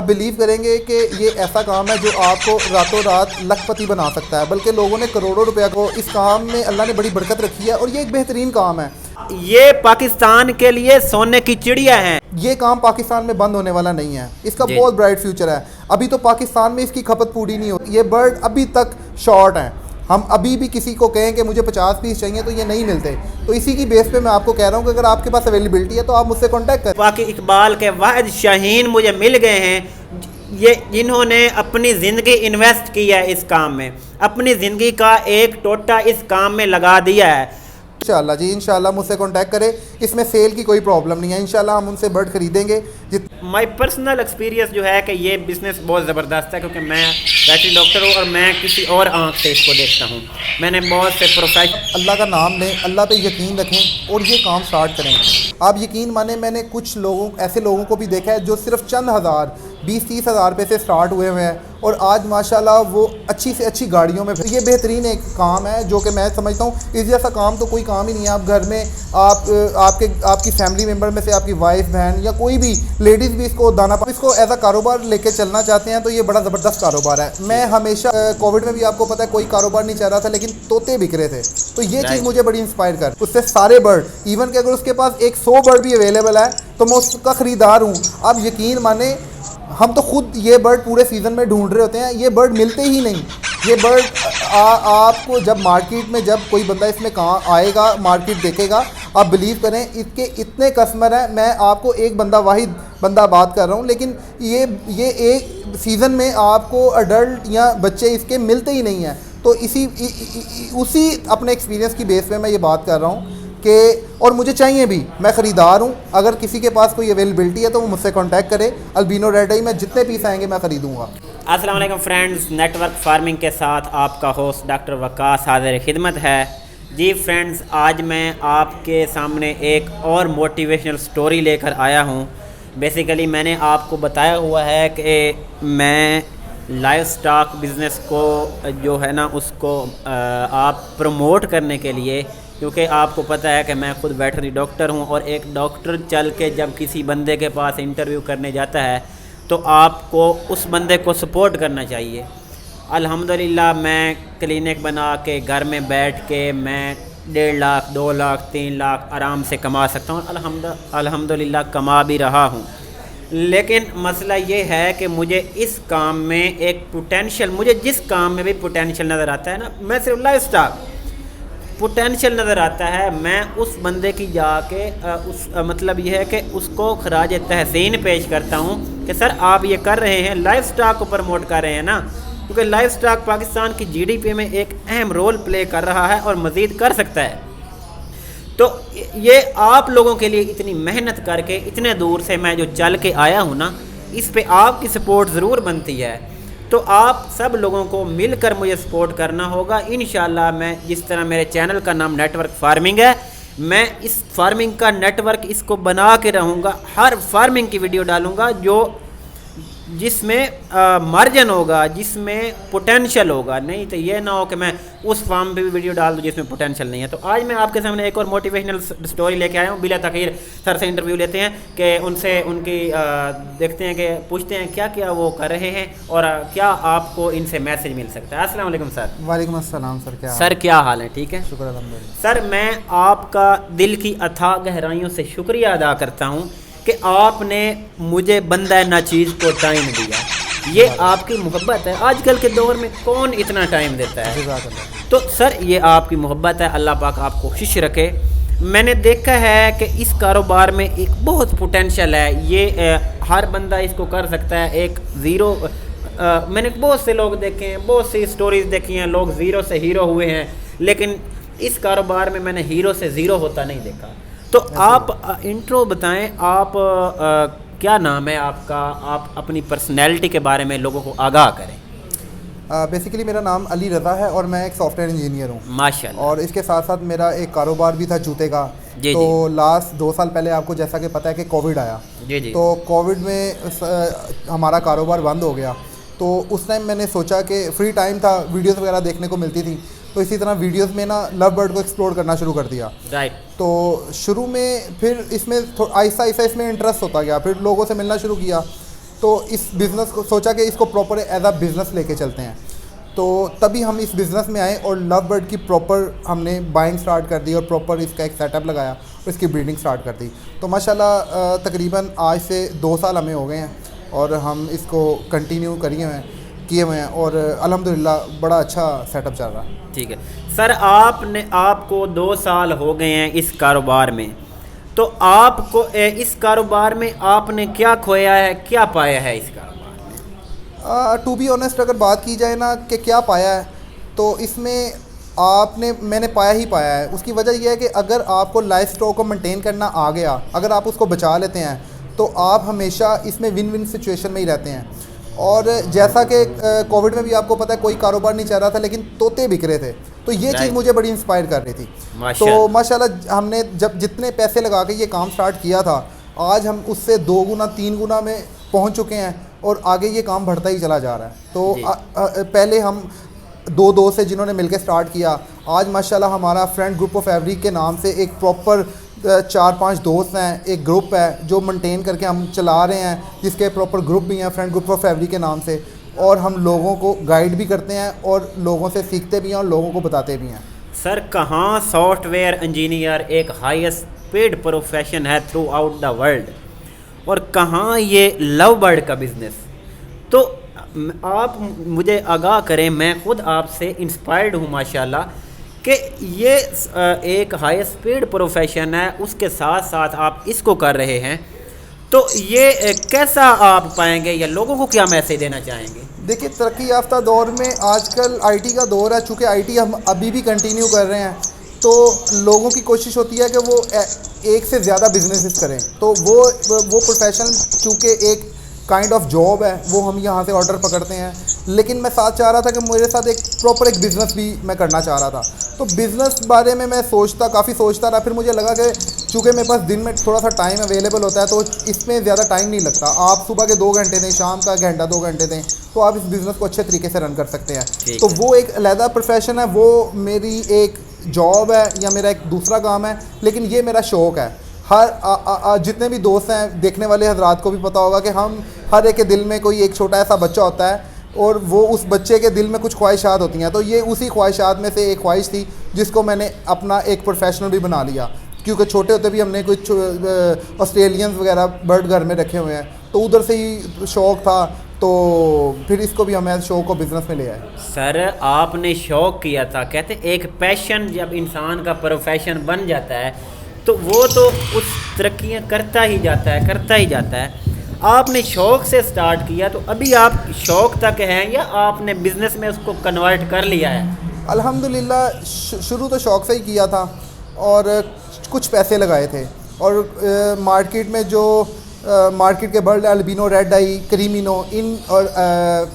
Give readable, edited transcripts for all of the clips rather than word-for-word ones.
आप बिलीव करेंगे कि ये ऐसा काम है जो आपको रातों रात लखपति बना सकता है, बल्कि लोगों ने करोड़ों रुपया को इस काम में अल्लाह ने बड़ी बरकत रखी है और ये एक बेहतरीन काम है। ये पाकिस्तान के लिए सोने की चिड़िया है। ये काम पाकिस्तान में बंद होने वाला नहीं है, इसका जी। बहुत ब्राइट फ्यूचर है। अभी तो पाकिस्तान में इसकी खपत पूरी नहीं होती, ये बर्ड अभी तक शॉर्ट हैं। हम अभी भी किसी को कहें कि मुझे 50 पीस चाहिए तो ये नहीं मिलते। तो इसी की बेस पे मैं आपको कह रहा हूँ कि अगर आपके पास अवेलेबिलिटी है तो आप मुझसे कांटेक्ट करें। बाकी इकबाल के वाहिद शाहीन मुझे मिल गए हैं, ये जिन्होंने अपनी ज़िंदगी इन्वेस्ट की है इस काम में, अपनी ज़िंदगी का एक टोटा इस काम में लगा दिया है। इंशाल्लाह जी, इंशाल्लाह मुझसे कांटेक्ट करें, इसमें सेल की कोई प्रॉब्लम नहीं है। इंशाल्लाह हम उनसे बर्ड खरीदेंगे। माई पर्सनल एक्सपीरियंस जो है कि ये बिज़नेस बहुत ज़बरदस्त है, क्योंकि मैं वेटरी डॉक्टर हूँ और मैं किसी और आँख से इसको देखता हूँ। मैंने बहुत से प्रोफेशनल अल्लाह का नाम लें, अल्लाह पे यकीन रखें और ये काम स्टार्ट करें। आप यकीन माने, मैंने कुछ लोगों ऐसे लोगों को भी देखा है जो सिर्फ चंद हज़ार 20-30 हज़ार रुपये से स्टार्ट हुए हुए हैं और आज माशाल्लाह वो अच्छी से अच्छी गाड़ियों में। ये बेहतरीन एक काम है जो कि मैं समझता हूँ इस जैसा काम तो कोई काम ही नहीं है। आप घर में आपकी फैमिली मेम्बर में से आपकी वाइफ, बहन या कोई भी लेडीज़ भी इसको इसको एज अ कारोबार लेके चलना चाहते हैं तो ये बड़ा ज़बरदस्त कारोबार है। मैं हमेशा कोविड में भी आपको पता है कोई कारोबार नहीं चल रहा था, लेकिन तोते बिक रहे थे, तो ये चीज़ मुझे बड़ी इंस्पायर कर। उससे सारे बर्ड, इवन कि अगर उसके पास एक 100 बर्ड भी अवेलेबल है तो मैं उसका ख़रीदार हूँ। आप यकीन माने, हम तो खुद ये बर्ड पूरे सीज़न में ढूंढ रहे होते हैं, ये बर्ड मिलते ही नहीं। ये बर्ड आपको जब मार्केट में जब कोई बंदा इसमें कहाँ आएगा, मार्केट देखेगा, आप बिलीव करें इसके इतने कस्टमर हैं। मैं आपको एक वाहिद बंदा बात कर रहा हूँ, लेकिन ये एक सीज़न में आपको अडल्ट या बच्चे इसके मिलते ही नहीं हैं। तो उसी अपने एक्सपीरियंस की बेस पे मैं ये बात कर रहा हूँ कि, और मुझे चाहिए भी, मैं ख़रीदार हूँ। अगर किसी के पास कोई अवेलेबिलिटी है तो वो मुझसे कांटेक्ट करे। अल्बिनो रेड आई में जितने पीस आएंगे मैं ख़रीदूँगा। अस्सलाम वालेकुम फ्रेंड्स, नेटवर्क फार्मिंग के साथ आपका होस्ट डॉक्टर वकास हाज़िर खिदमत है। जी फ्रेंड्स, आज मैं आपके सामने एक और मोटिवेशनल स्टोरी लेकर आया हूँ। बेसिकली मैंने आपको बताया हुआ है कि मैं लाइव स्टॉक बिज़नेस को जो है ना उसको आप प्रमोट करने के लिए, क्योंकि आपको पता है कि मैं खुद वेटरनरी डॉक्टर हूं और एक डॉक्टर चल के जब किसी बंदे के पास इंटरव्यू करने जाता है तो आपको उस बंदे को सपोर्ट करना चाहिए। अल्हम्दुलिल्लाह मैं क्लिनिक बना के घर में बैठ के मैं 1.5 लाख 2 लाख 3 लाख आराम से कमा सकता हूँ। अल्हम्दुलिल्लाह कमा भी रहा हूँ, लेकिन मसला ये है कि मुझे इस काम में एक पोटेंशियल, मुझे जिस काम में भी पोटेंशियल नज़र आता है ना, मैं सिर्फ लाइफ स्टॉक पोटेंशियल नज़र आता है, मैं उस बंदे की जाके मतलब ये है कि उसको खराज तहसीन पेश करता हूँ कि सर आप ये कर रहे हैं, लाइफ स्टॉक को प्रमोट कर रहे हैं ना, क्योंकि लाइफ स्टॉक पाकिस्तान की जीडीपी में एक अहम रोल प्ले कर रहा है और मज़ीद कर सकता है। तो ये आप लोगों के लिए इतनी मेहनत करके इतने दूर से मैं जो चल के आया हूँ ना, इस पे आपकी सपोर्ट ज़रूर बनती है। तो आप सब लोगों को मिलकर मुझे सपोर्ट करना होगा। इंशाल्लाह मैं, जिस तरह मेरे चैनल का नाम नेटवर्क फार्मिंग है, मैं इस फार्मिंग का नेटवर्क इसको बना के रहूँगा। हर फार्मिंग की वीडियो डालूँगा जिसमें मार्जिन होगा, जिसमें पोटेंशियल होगा। नहीं तो ये ना हो कि मैं उस फार्म पे भी वीडियो डाल दूँ जिसमें पोटेंशियल नहीं है। तो आज मैं आपके सामने एक और मोटिवेशनल स्टोरी लेके आया हूँ। बिला तखीर सर से इंटरव्यू लेते हैं कि उनसे उनकी देखते हैं कि पूछते हैं क्या क्या वो कर रहे हैं और क्या आपको इनसे मैसेज मिल सकता है। अस्सलाम वालेकुम सर। वालेकुम अस्सलाम सर, सर क्या हाल है? ठीक है, शुक्र अल्हम्दुलिल्लाह। सर मैं आपका दिल की अथाह गहराइयों से शुक्रिया अदा करता हूँ कि आपने मुझे बंदा नाचीज़ को टाइम दिया। ये आपकी मोहब्बत है। आजकल के दौर में कौन इतना टाइम देता है? तो सर ये आपकी मोहब्बत है, अल्लाह पाक आपको खुश रखे। मैंने देखा है कि इस कारोबार में एक बहुत पोटेंशियल है। ये हर बंदा इसको कर सकता है। एक ज़ीरो मैंने बहुत से लोग देखे हैं, बहुत सी स्टोरीज़ देखी हैं, लोग ज़ीरो से हीरो हुए हैं, लेकिन इस कारोबार में मैंने हीरो से ज़ीरो होता नहीं देखा। तो आप इंट्रो बताएं, आप क्या नाम है आपका, आप अपनी पर्सनैलिटी के बारे में लोगों को आगाह करें। बेसिकली मेरा नाम अली रज़ा है और मैं एक सॉफ्टवेयर इंजीनियर हूँ माशाल्लाह। और इसके साथ साथ मेरा एक कारोबार भी था जूते का। तो लास्ट 2 साल पहले आपको जैसा कि पता है कि कोविड आया। तो कोविड में हमारा कारोबार बंद हो गया। तो उस टाइम मैंने सोचा कि फ्री टाइम था, वीडियोस वगैरह देखने को मिलती थी, तो इसी तरह वीडियोस में ना लव बर्ड को एक्सप्लोर करना शुरू कर दिया। राइट। तो शुरू में फिर इसमें आहिस्ता आहिस्ता इसमें इंटरेस्ट होता गया, फिर लोगों से मिलना शुरू किया। तो इस बिज़नेस को सोचा कि इसको प्रॉपर एज अ बिज़नेस लेके चलते हैं। तो तभी हम इस बिज़नेस में आए और लव बर्ड की प्रॉपर हमने बाइंग स्टार्ट कर दी और प्रॉपर इसका एक सेटअप लगाया और इसकी ब्रीडिंग स्टार्ट कर दी। तो माशाल्लाह तकरीबन आज से 2 साल हमें हो गए हैं और हम इसको कंटिन्यू किए हुए हैं और अल्हम्दुलिल्लाह बड़ा अच्छा सेटअप चल रहा है। ठीक है सर, आपको 2 साल हो गए हैं इस कारोबार में, तो आपको इस कारोबार में आपने क्या खोया है, क्या पाया है इस कारोबार में? टू बी ऑनेस्ट अगर बात की जाए ना कि क्या पाया है, तो इसमें मैंने पाया ही पाया है। उसकी वजह यह है कि अगर आपको लाइफ स्टॉक को मेंटेन करना आ गया, अगर आप उसको बचा लेते हैं तो आप हमेशा इसमें विन विन सिचुएशन में ही रहते हैं। और जैसा कि कोविड में भी आपको पता है कोई कारोबार नहीं चल रहा था लेकिन तोते बिक रहे थे, तो ये चीज़ मुझे बड़ी इंस्पायर कर रही थी। तो माशाल्लाह हमने जब जितने पैसे लगा के ये काम स्टार्ट किया था, आज हम उससे 2 गुना 3 गुना में पहुंच चुके हैं और आगे ये काम बढ़ता ही चला जा रहा है। तो पहले हम 2 दोस्त से जिन्होंने मिलकर स्टार्ट किया, आज माशाल्लाह हमारा फ्रेंड ग्रुप ऑफ फैब्रिक के नाम से एक प्रॉपर 4-5 दोस्त हैं, एक ग्रुप है जो मेंटेन करके हम चला रहे हैं, जिसके प्रॉपर ग्रुप भी हैं फ्रेंड ग्रुप ऑफ फैब्रिक के नाम से। और हम लोगों को गाइड भी करते हैं और लोगों से सीखते भी हैं और लोगों को बताते भी हैं। सर, कहाँ सॉफ्टवेयर इंजीनियर एक हाईएस्ट पेड प्रोफेशन है थ्रू आउट द वर्ल्ड, और कहाँ ये लव बर्ड का बिज़नेस? तो आप मुझे आगाह करें, मैं खुद आपसे इंस्पायर्ड हूँ माशाल्लाह कि ये एक हाईएस्ट पेड प्रोफेशन है, उसके साथ साथ आप इसको कर रहे हैं, तो ये कैसा आप पाएंगे या लोगों को क्या मैसेज देना चाहेंगे? देखिए, तरक्की याफ्ता दौर में आजकल आईटी का दौर है, चूँकि आईटी हम अभी भी कंटिन्यू कर रहे हैं, तो लोगों की कोशिश होती है कि वो एक से ज़्यादा बिजनेसेस करें। तो वो प्रोफेशन चूँकि एक काइंड ऑफ जॉब है, वो हम यहाँ से ऑर्डर पकड़ते हैं, लेकिन मैं साथ चाह रहा था कि मेरे साथ एक प्रॉपर एक बिज़नेस भी मैं करना चाह रहा था। तो बिज़नेस बारे में मैं काफ़ी सोचता रहा। फिर मुझे लगा कि चूँकि मेरे पास दिन में थोड़ा सा टाइम अवेलेबल होता है, तो इसमें ज़्यादा टाइम नहीं लगता। आप सुबह के 2 घंटे दें, शाम का घंटा 2 घंटे दें, तो आप इस बिज़नेस को अच्छे तरीके से रन कर सकते हैं। तो वो एक अलहदा प्रोफेशन है, वो मेरी एक जॉब है या मेरा एक दूसरा काम है, लेकिन ये मेरा शौक़ है। जितने भी दोस्त हैं, देखने वाले हजरात को भी पता होगा कि हम हर एक के दिल में कोई एक छोटा ऐसा बच्चा होता है और वो उस बच्चे के दिल में कुछ ख्वाहिशात होती हैं। तो ये उसी ख्वाहिशात में से एक ख्वाहिश थी जिसको मैंने अपना एक प्रोफेशनल भी बना लिया, क्योंकि छोटे होते भी हमने कुछ ऑस्ट्रेलियंस वगैरह बर्ड घर में रखे हुए हैं, तो उधर से ही शौक़ था, तो फिर इसको भी हमें शौक़ को बिज़नेस में ले आए। सर, आपने शौक़ किया था, कहते एक पैशन जब इंसान का प्रोफेशन बन जाता है तो वो तो उस तरक्कियाँ करता ही जाता है। आपने शौक़ से स्टार्ट किया, तो अभी आप शौक़ तक हैं या आपने बिज़नेस में उसको कन्वर्ट कर लिया है? अल्हम्दुलिल्लाह शुरू तो शौक़ से ही किया था और कुछ पैसे लगाए थे, और मार्केट में जो मार्केट के बर्ड अल्बिनो, रेड आई, क्रीमिनो इन और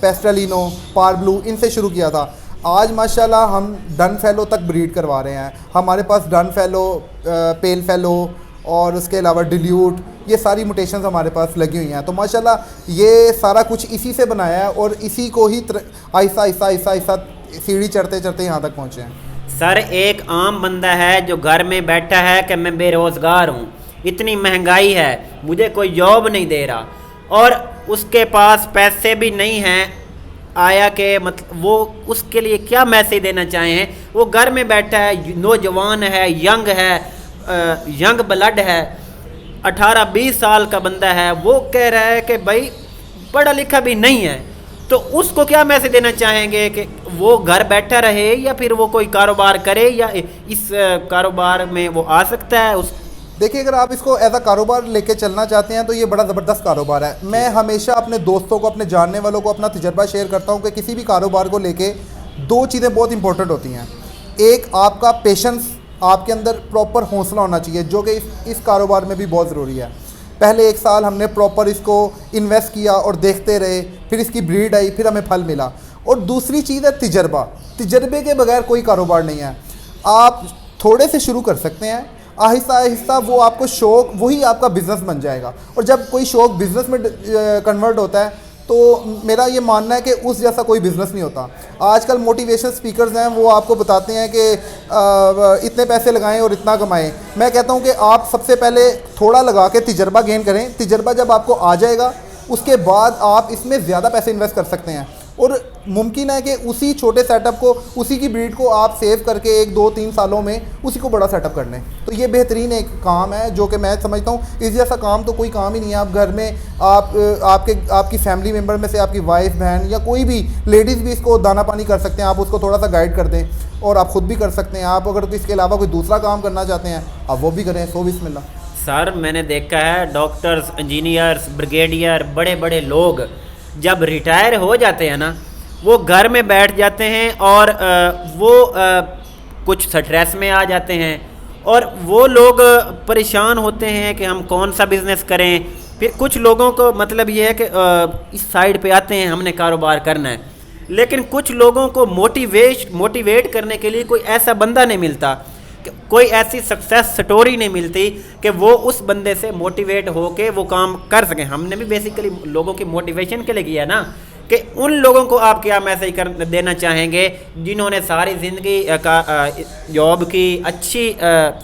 पेस्टलिनो, पार ब्लू, इनसे शुरू किया था। आज माशाल्लाह हम डन फेलो तक ब्रीड करवा रहे हैं। हमारे पास डन फेलो, पेल फेलो और उसके अलावा डिल्यूट, ये सारी म्यूटेशंस हमारे पास लगी हुई हैं। तो माशाल्लाह ये सारा कुछ इसी से बनाया है और इसी को ही आहिस्ता सीढ़ी चढ़ते चढ़ते यहाँ तक पहुँचे हैं। सर, एक आम बंदा है जो घर में बैठा है कि मैं बेरोज़गार हूँ, इतनी महंगाई है, मुझे कोई जॉब नहीं दे रहा, और उसके पास पैसे भी नहीं हैं आया के, मतलब वो उसके लिए क्या मैसेज देना चाहें? वो घर में बैठा है, नौजवान है, यंग ब्लड है, 18-20 साल का बंदा है, वो कह रहा है कि भाई पढ़ा लिखा भी नहीं है, तो उसको क्या मैसेज देना चाहेंगे कि वो घर बैठा रहे या फिर वो कोई कारोबार करे या इस कारोबार में वो आ सकता है? देखिए, अगर आप इसको एज अ कारोबार लेके चलना चाहते हैं तो ये बड़ा ज़बरदस्त कारोबार है। मैं हमेशा अपने दोस्तों को, अपने जानने वालों को अपना तजर्बा शेयर करता हूँ कि किसी भी कारोबार को लेके 2 चीज़ें बहुत इंपॉर्टेंट होती हैं। एक, आपका पेशेंस, आपके अंदर प्रॉपर हौसला होना चाहिए, जो कि इस कारोबार में भी बहुत ज़रूरी है। पहले 1 साल हमने प्रॉपर इसको इन्वेस्ट किया और देखते रहे, फिर इसकी ब्रीड आई, फिर हमें फल मिला। और दूसरी चीज़ है तजर्बा। तजर्बे के बगैर कोई कारोबार नहीं है। आप थोड़े से शुरू कर सकते हैं, आहिस्ता आहिस्ता वो आपको शौक़, वही आपका बिज़नेस बन जाएगा। और जब कोई शौक़ बिज़नेस में कन्वर्ट होता है, तो मेरा ये मानना है कि उस जैसा कोई बिज़नेस नहीं होता। आजकल मोटिवेशन स्पीकर्स हैं, वो आपको बताते हैं कि इतने पैसे लगाएं और इतना कमाएं। मैं कहता हूं कि आप सबसे पहले थोड़ा लगा के तजर्बा गेन करें। तजर्बा जब आपको आ जाएगा उसके बाद आप इसमें ज़्यादा पैसे इन्वेस्ट कर सकते हैं और मुमकिन है कि उसी छोटे सेटअप को, उसी की ब्रीड को आप सेव करके 1 2 3 सालों में उसी को बड़ा सेटअप कर लें। तो ये बेहतरीन एक काम है जो कि मैं समझता हूँ इस जैसा काम तो कोई काम ही नहीं है। आप घर में आपकी फैमिली मेम्बर में से आपकी वाइफ, बहन या कोई भी लेडीज़ भी इसको दाना पानी कर सकते हैं। आप उसको थोड़ा सा गाइड कर दें और आप ख़ुद भी कर सकते हैं। आप अगर इसके अलावा कोई दूसरा काम करना चाहते हैं आप वो भी करें। सो बिस्मिल्लाह। सर मैंने देखा है डॉक्टर्स, इंजीनियर्स, ब्रिगेडियर, बड़े बड़े लोग जब रिटायर हो जाते हैं ना, वो घर में बैठ जाते हैं और कुछ स्ट्रेस में आ जाते हैं और वो लोग परेशान होते हैं कि हम कौन सा बिज़नेस करें। फिर कुछ लोगों को मतलब ये है कि इस साइड पे आते हैं हमने कारोबार करना है, लेकिन कुछ लोगों को मोटिवेट करने के लिए कोई ऐसा बंदा नहीं मिलता, कोई ऐसी सक्सेस स्टोरी नहीं मिलती कि वो उस बंदे से मोटिवेट होके वो काम कर सकें। हमने भी बेसिकली लोगों की मोटिवेशन के लिए किया ना, कि उन लोगों को आप क्या मैसेज कर देना चाहेंगे जिन्होंने सारी ज़िंदगी का जॉब की, अच्छी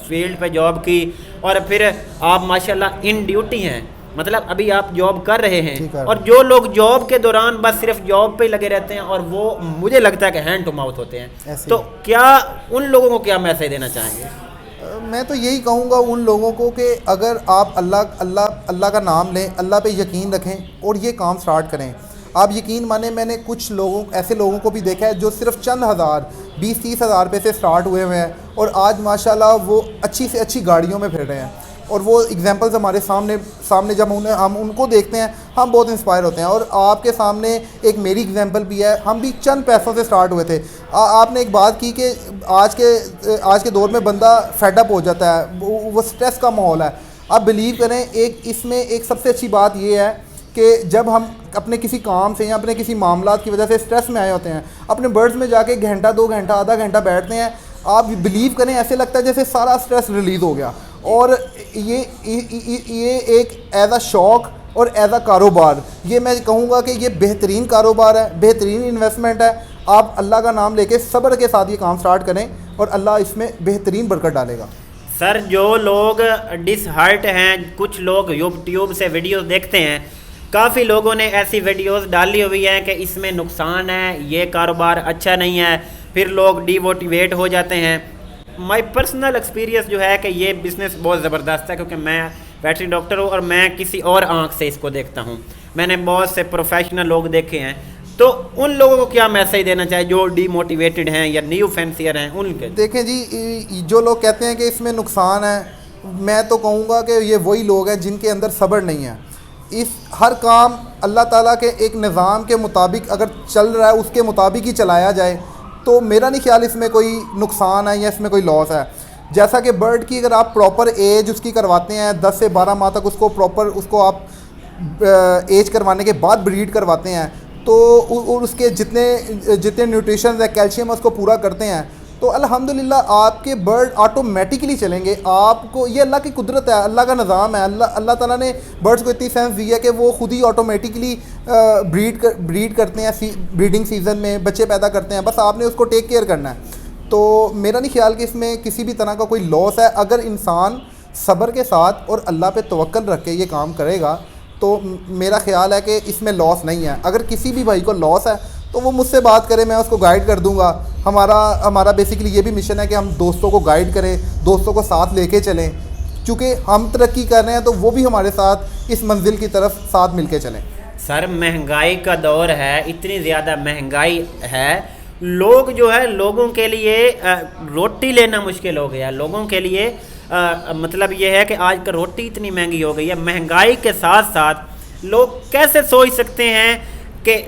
फील्ड पे जॉब की और फिर आप माशाल्लाह इन ड्यूटी हैं, मतलब अभी आप जॉब कर रहे हैं, और जो लोग जॉब के दौरान बस सिर्फ जॉब पे ही लगे रहते हैं और वो मुझे लगता है कि हैंड टू माउथ होते हैं, तो क्या उन लोगों को क्या मैसेज देना चाहेंगे? मैं तो यही कहूँगा उन लोगों को कि अगर आप अल्लाह का नाम लें, अल्लाह पे यकीन रखें और ये काम स्टार्ट करें। आप यकीन माने मैंने कुछ ऐसे लोगों को भी देखा है जो सिर्फ चंद हज़ार 20-30 हज़ार रुपये से स्टार्ट हुए हुए हैं और आज माशाल्लाह वो अच्छी से अच्छी गाड़ियों में फिर रहे हैं। और वो एग्जांपल्स हमारे सामने जब हम उनको देखते हैं हम बहुत इंस्पायर होते हैं। और आपके सामने एक मेरी एग्जांपल भी है, हम भी चंद पैसों से स्टार्ट हुए थे। आपने एक बात की कि आज के दौर में बंदा फेडअप हो जाता है, वो स्ट्रेस का माहौल है। आप बिलीव करें, इसमें एक सबसे अच्छी बात ये है कि जब हम अपने किसी काम से या अपने किसी मामलात की वजह से स्ट्रेस में आए होते हैं, अपने बर्ड्स में जाके घंटा 2 घंटा आधा घंटा बैठते हैं, आप बिलीव करें ऐसे लगता है जैसे सारा स्ट्रेस रिलीज़ हो गया। और ये एक एज अ शौक़ और एज अ कारोबार, ये मैं कहूँगा कि ये बेहतरीन कारोबार है, बेहतरीन इन्वेस्टमेंट है। आप अल्लाह का नाम लेके सब्र के साथ ये काम स्टार्ट करें और अल्लाह इसमें बेहतरीन बरकत डालेगा। सर जो लोग डिसहार्ट हैं, कुछ लोग यूट्यूब से वीडियोस देखते हैं, काफ़ी लोगों ने ऐसी वीडियोस डाली हुई हैं कि इसमें नुकसान है, ये कारोबार अच्छा नहीं है, फिर लोग डीमोटिवेट हो जाते हैं। माय पर्सनल एक्सपीरियंस जो है कि ये बिज़नेस बहुत ज़बरदस्त है, क्योंकि मैं वेटरनरी डॉक्टर हूँ और मैं किसी और आंख से इसको देखता हूँ। मैंने बहुत से प्रोफेशनल लोग देखे हैं, तो उन लोगों को क्या मैसेज देना चाहिए जो डीमोटिवेटेड हैं या न्यू फैंसियर हैं उनके? देखें जी, जो लोग कहते हैं कि इसमें नुकसान है, मैं तो कहूँगा कि ये वही लोग हैं जिनके अंदर सब्र नहीं है। इस हर काम अल्लाह ताला के एक निज़ाम के मुताबिक अगर चल रहा है, उसके मुताबिक ही चलाया जाए, तो मेरा नहीं ख्याल इसमें कोई नुकसान है या इसमें कोई लॉस है। जैसा कि बर्ड की अगर आप प्रॉपर एज उसकी करवाते हैं, 10 से 12 माह तक उसको आप एज करवाने के बाद ब्रीड करवाते हैं, तो और उसके जितने न्यूट्रिशन है, कैल्शियम है, उसको पूरा करते हैं, तो अल्हम्दुलिल्लाह आपके बर्ड ऑटोमेटिकली चलेंगे। आपको ये अल्लाह की कुदरत है, अल्लाह का निज़ाम है। अल्लाह ताला ने बर्ड्स को इतनी सेंस दी है कि वो खुद ही ऑटोमेटिकली ब्रीड करते हैं, ब्रीडिंग सीज़न में बच्चे पैदा करते हैं, बस आपने उसको टेक केयर करना है। तो मेरा नहीं ख्याल कि इसमें किसी भी तरह का कोई लॉस है। अगर इंसान सब्र के साथ और अल्लाह पे तवक्कल रख के ये काम करेगा तो मेरा ख्याल है कि इसमें लॉस नहीं है। अगर किसी भी भाई को लॉस है तो वो मुझसे बात करे, मैं उसको गाइड कर दूंगा। हमारा बेसिकली ये भी मिशन है कि हम दोस्तों को गाइड करें, दोस्तों को साथ लेके चलें, क्योंकि हम तरक्की कर रहे हैं तो वो भी हमारे साथ इस मंजिल की तरफ साथ मिल के चलें। सर महंगाई का दौर है, इतनी ज़्यादा महंगाई है, लोग जो है लोगों के लिए रोटी लेना मुश्किल हो गया। लोगों के लिए मतलब ये है कि आज का रोटी इतनी महंगी हो गई है। महंगाई के साथ साथ लोग कैसे सोच सकते हैं कि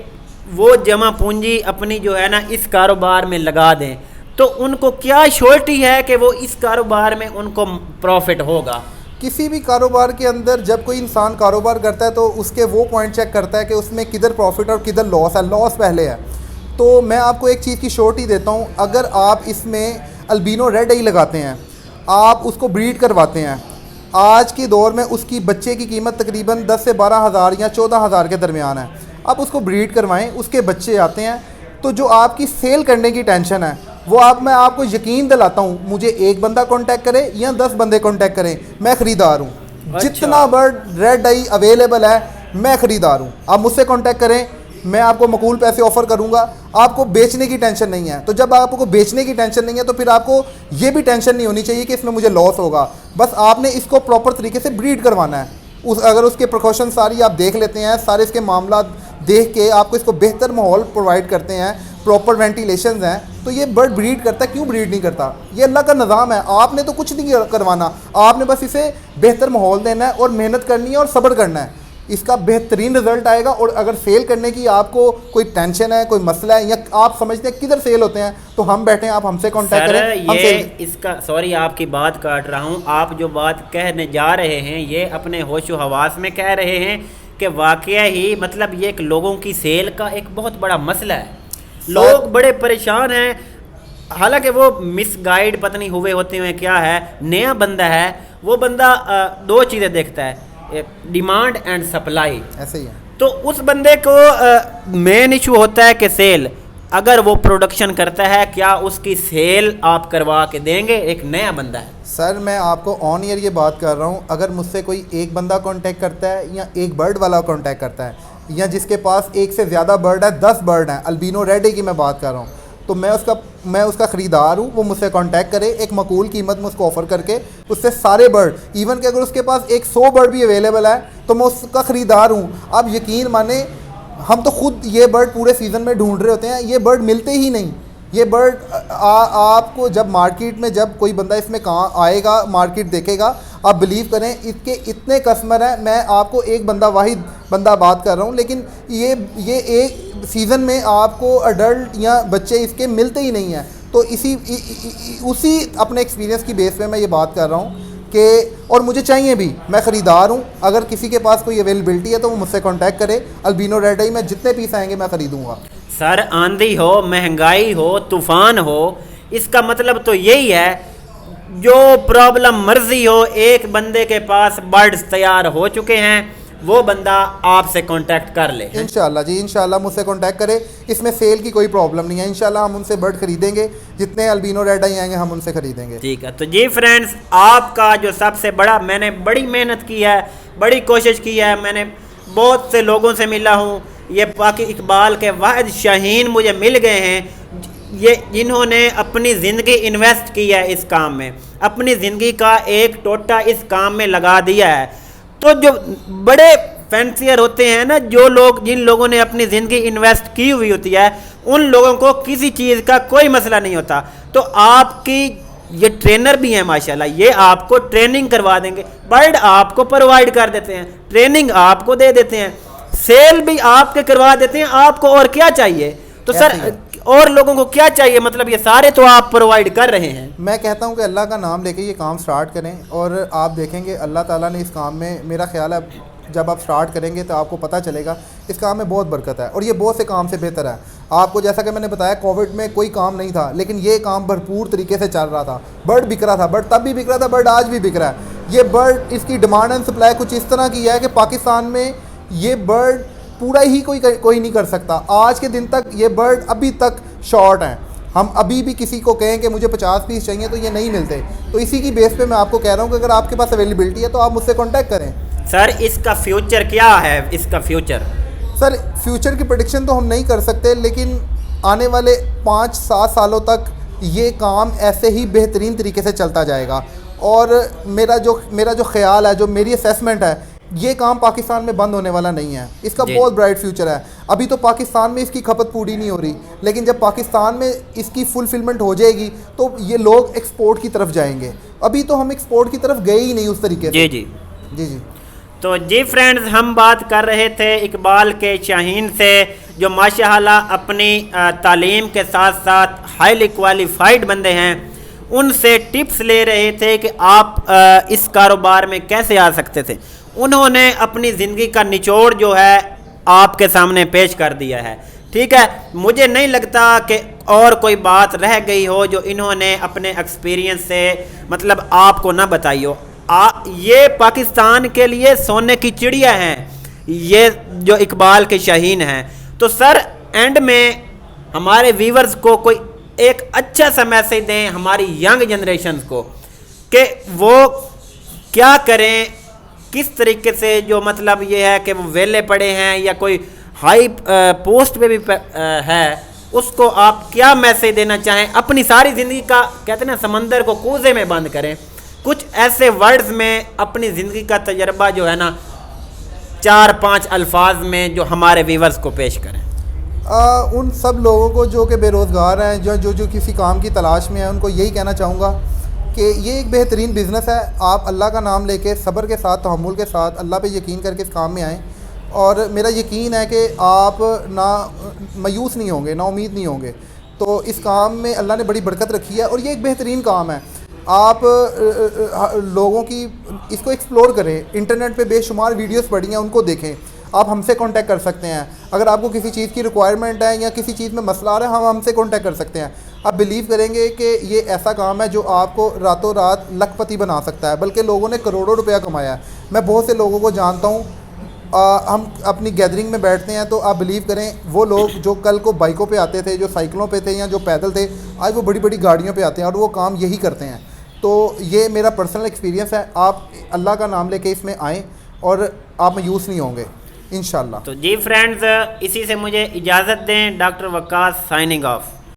वो जमा पूंजी अपनी जो है ना इस कारोबार में लगा दें, तो उनको क्या श्योरिटी है कि वो इस कारोबार में उनको प्रॉफिट होगा? किसी भी कारोबार के अंदर जब कोई इंसान कारोबार करता है तो उसके वो पॉइंट चेक करता है कि उसमें किधर प्रॉफिट और किधर लॉस है। लॉस पहले है। तो मैं आपको एक चीज़ की श्योरिटी देता हूँ, अगर आप इसमें अल्बिनो रेड आई लगाते हैं, आप उसको ब्रीड करवाते हैं, आज के दौर में उसकी बच्चे की कीमत तकरीबन 10 से 12 हज़ार या 14 हज़ार के दरमियान है। आप उसको ब्रीड करवाएं, उसके बच्चे आते हैं, तो जो आपकी सेल करने की टेंशन है वो मैं आपको यकीन दिलाता हूँ, मुझे एक बंदा कांटेक्ट करे या 10 बंदे कांटेक्ट करें, मैं ख़रीदार हूँ। अच्छा। जितना बर्ड रेड आई अवेलेबल है मैं ख़रीदार हूँ, आप मुझसे कांटेक्ट करें, मैं आपको मकूल पैसे ऑफ़र करूँगा। आपको बेचने की टेंशन नहीं है, तो जब आपको बेचने की टेंशन नहीं है तो फिर आपको ये भी टेंशन नहीं होनी चाहिए कि इसमें मुझे लॉस होगा। बस आपने इसको प्रॉपर तरीके से ब्रीड करवाना है। अगर उसके प्रिकॉशन सारी आप देख लेते हैं, सारे इसके मामला देख के आपको इसको बेहतर माहौल प्रोवाइड करते हैं, प्रॉपर वेंटिलेशन हैं, तो ये बर्ड ब्रीड करता है। क्यों ब्रीड नहीं करता? ये अल्लाह का निज़ाम है, आपने तो कुछ नहीं करवाना, आपने बस इसे बेहतर माहौल देना है और मेहनत करनी है और सब्र करना है, इसका बेहतरीन रिजल्ट आएगा। और अगर सेल करने की आपको कोई टेंशन है, कोई मसला है, या आप समझते हैं किधर सेल होते हैं, तो हम बैठे हैं, आप हमसे कांटेक्ट करें। ये इसका सॉरी आपकी बात काट रहा हूँ, आप जो बात कहने जा रहे हैं ये अपने होशो हवास में कह रहे हैं कि वाकया ही मतलब ये एक लोगों की सेल का एक बहुत बड़ा मसला है। लोग बड़े परेशान हैं, हालांकि वो मिसगाइड पता नहीं हुए होते हैं क्या है, नया बंदा है, वो बंदा दो चीज़ें देखता है, डिमांड एंड सप्लाई, ऐसे ही है। तो उस बंदे को मेन इशू होता है कि सेल, अगर वो प्रोडक्शन करता है क्या उसकी सेल आप करवा के देंगे? एक नया बंदा है सर, मैं आपको ऑन ईयर ये बात कर रहा हूँ, अगर मुझसे कोई एक बंदा कांटेक्ट करता है या एक बर्ड वाला कांटेक्ट करता है, या जिसके पास एक से ज़्यादा बर्ड है, 10 बर्ड हैं, अल्बिनो रेड की मैं बात कर रहा हूँ, तो मैं उसका ख़रीदार हूँ। वो मुझसे कांटेक्ट करे, एक मकूल कीमत में उसको ऑफ़र करके उससे सारे बर्ड, इवन कि अगर उसके पास एक 100 बर्ड भी अवेलेबल है तो मैं उसका ख़रीदार हूँ। आप यकीन माने, हम तो खुद ये बर्ड पूरे सीज़न में ढूंढ रहे होते हैं, ये बर्ड मिलते ही नहीं। ये बर्ड आपको जब मार्केट में, जब कोई बंदा इसमें कहाँ आएगा, मार्केट देखेगा, आप बिलीव करें इसके इतने कस्टमर हैं। मैं आपको एक बंदा, वाहिद बंदा बात कर रहा हूँ, लेकिन ये एक सीज़न में आपको अडल्ट या बच्चे इसके मिलते ही नहीं हैं। तो उसी अपने एक्सपीरियंस की बेस पे मैं ये बात कर रहा हूँ कि, और मुझे चाहिए भी, मैं ख़रीदार हूँ। अगर किसी के पास कोई अवेलेबिलिटी है तो वो मुझसे कांटेक्ट करे। अल्बिनो रेड आई में जितने पीस आएंगे मैं ख़रीदूँगा। सर, आंधी हो, महंगाई हो, तूफ़ान हो, इसका मतलब तो यही है, जो प्रॉब्लम मर्जी हो, एक बंदे के पास बर्ड्स तैयार हो चुके हैं, वो बंदा आपसे कांटेक्ट कर ले। इंशाल्लाह जी, इंशाल्लाह मुझसे कांटेक्ट करे, इसमें सेल की कोई प्रॉब्लम नहीं है। इंशाल्लाह हम उनसे बर्ड खरीदेंगे, जितने अल्बिनो रेड आई आएंगे हम उनसे खरीदेंगे। ठीक है, तो जी फ्रेंड्स, आपका जो सबसे बड़ा, मैंने बड़ी मेहनत की है, बड़ी कोशिश की है, मैंने बहुत से लोगों से मिला हूँ, ये पाकि इकबाल के वाहिद शाहीन मुझे मिल गए हैं, ये जिन्होंने अपनी ज़िंदगी इन्वेस्ट की है इस काम में, अपनी ज़िंदगी का एक टोटा इस काम में लगा दिया है। तो जो बड़े फैंसियर होते हैं ना, जो लोग, जिन लोगों ने अपनी ज़िंदगी इन्वेस्ट की हुई होती है, उन लोगों को किसी चीज़ का कोई मसला नहीं होता। तो आपकी ये ट्रेनर भी हैं माशाल्लाह, ये आपको ट्रेनिंग करवा देंगे, बर्ड आपको प्रोवाइड कर देते हैं, ट्रेनिंग आपको दे देते हैं, सेल भी आपके करवा देते हैं। आपको और क्या चाहिए? तो सर, और लोगों को क्या चाहिए? मतलब ये सारे तो आप प्रोवाइड कर रहे हैं। मैं कहता हूँ कि अल्लाह का नाम लेके ये काम स्टार्ट करें, और आप देखेंगे अल्लाह ताला ने इस काम में, मेरा ख्याल है जब आप स्टार्ट करेंगे तो आपको पता चलेगा इस काम में बहुत बरकत है, और ये बहुत से काम से बेहतर है। आपको जैसा कि मैंने बताया, कोविड में कोई काम नहीं था, लेकिन ये काम भरपूर तरीके से चल रहा था। बर्ड बिक रहा था, बर्ड तब भी बिक रहा था, बर्ड आज भी बिक रहा है। ये बर्ड, इसकी डिमांड एंड सप्लाई कुछ इस तरह की है कि पाकिस्तान में ये बर्ड पूरा ही कोई नहीं कर सकता। आज के दिन तक ये बर्ड अभी तक शॉर्ट हैं। हम अभी भी किसी को कहें कि मुझे 50 पीस चाहिए तो ये नहीं मिलते। तो इसी की बेस पे मैं आपको कह रहा हूँ कि अगर आपके पास अवेलेबिलिटी है तो आप मुझसे कांटेक्ट करें। सर, इसका फ्यूचर क्या है? इसका फ्यूचर सर, फ्यूचर की प्रेडिक्शन तो हम नहीं कर सकते, लेकिन आने वाले 5-7 सालों तक ये काम ऐसे ही बेहतरीन तरीके से चलता जाएगा। और मेरा जो ख्याल है, जो मेरी असेसमेंट है, ये काम पाकिस्तान में बंद होने वाला नहीं है। इसका बहुत ब्राइट फ्यूचर है। अभी तो पाकिस्तान में इसकी खपत पूरी नहीं हो रही, लेकिन जब पाकिस्तान में इसकी फुलफिलमेंट हो जाएगी तो ये लोग एक्सपोर्ट की तरफ जाएंगे। अभी तो हम एक्सपोर्ट की तरफ गए ही नहीं उस तरीके से। जी। तो जी फ्रेंड्स, हम बात कर रहे थे इकबाल के शाहीन से, जो माशाअल्लाह अपनी तालीम के साथ साथ हाईली क्वालिफाइड बंदे हैं। उनसे टिप्स ले रहे थे कि आप इस कारोबार में कैसे आ सकते थे। उन्होंने अपनी ज़िंदगी का निचोड़ जो है आपके सामने पेश कर दिया है। ठीक है, मुझे नहीं लगता कि और कोई बात रह गई हो जो इन्होंने अपने एक्सपीरियंस से मतलब आपको ना बताई हो। ये पाकिस्तान के लिए सोने की चिड़िया हैं, ये जो इकबाल के शाहीन हैं। तो सर, एंड में हमारे व्यूवर्स को कोई एक अच्छा सा मैसेज दें हमारी यंग जनरेशन को, कि वो क्या करें, किस तरीके से, जो मतलब ये है कि वो वेले पड़े हैं या कोई हाई पोस्ट पे भी है, उसको आप क्या मैसेज देना चाहें? अपनी सारी ज़िंदगी का, कहते हैं ना, समंदर को कूजे में बंद करें, कुछ ऐसे वर्ड्स में अपनी ज़िंदगी का तजर्बा जो है ना 4-5 अल्फाज में जो हमारे व्यूवर्स को पेश करें। उन सब लोगों को जो कि बेरोज़गार हैं, जो किसी काम की तलाश में हैं, उनको यही कहना चाहूँगा कि ये एक बेहतरीन बिज़नेस है। आप अल्लाह का नाम लेके सब्र के साथ, तहम्मुल के साथ, अल्लाह पे यकीन करके इस काम में आएँ, और मेरा यकीन है कि आप ना मायूस नहीं होंगे, ना उम्मीद नहीं होंगे। तो इस काम में अल्लाह ने बड़ी बरकत रखी है और ये एक बेहतरीन काम है। आप लोगों की इसको एक्सप्लोर करें, इंटरनेट पे बेशुमार वीडियोस पड़ी हैं, उनको देखें। आप हमसे कांटेक्ट कर सकते हैं, अगर आपको किसी चीज़ की रिक्वायरमेंट है या किसी चीज़ में मसला आ रहा है, हम हमसे कांटेक्ट कर सकते हैं। आप बिलीव करेंगे कि ये ऐसा काम है जो आपको रातों रात लखपति बना सकता है, बल्कि लोगों ने करोड़ों रुपया कमाया है। मैं बहुत से लोगों को जानता हूँ, हम अपनी गैदरिंग में बैठते हैं तो आप बिलीव करें, वो लोग जो कल को बाइकों पे आते थे, जो साइकिलों पे थे या जो पैदल थे, आज वो बड़ी बड़ी गाड़ियों पे आते हैं और वो काम यही करते हैं। तो ये मेरा पर्सनल एक्सपीरियंस है। आप अल्लाह का नाम लेके इसमें आएँ और आप मायूस नहीं होंगे इंशाल्लाह। तो जी फ्रेंड्स, इसी से मुझे इजाज़त दें। Doctor Waqas signing of.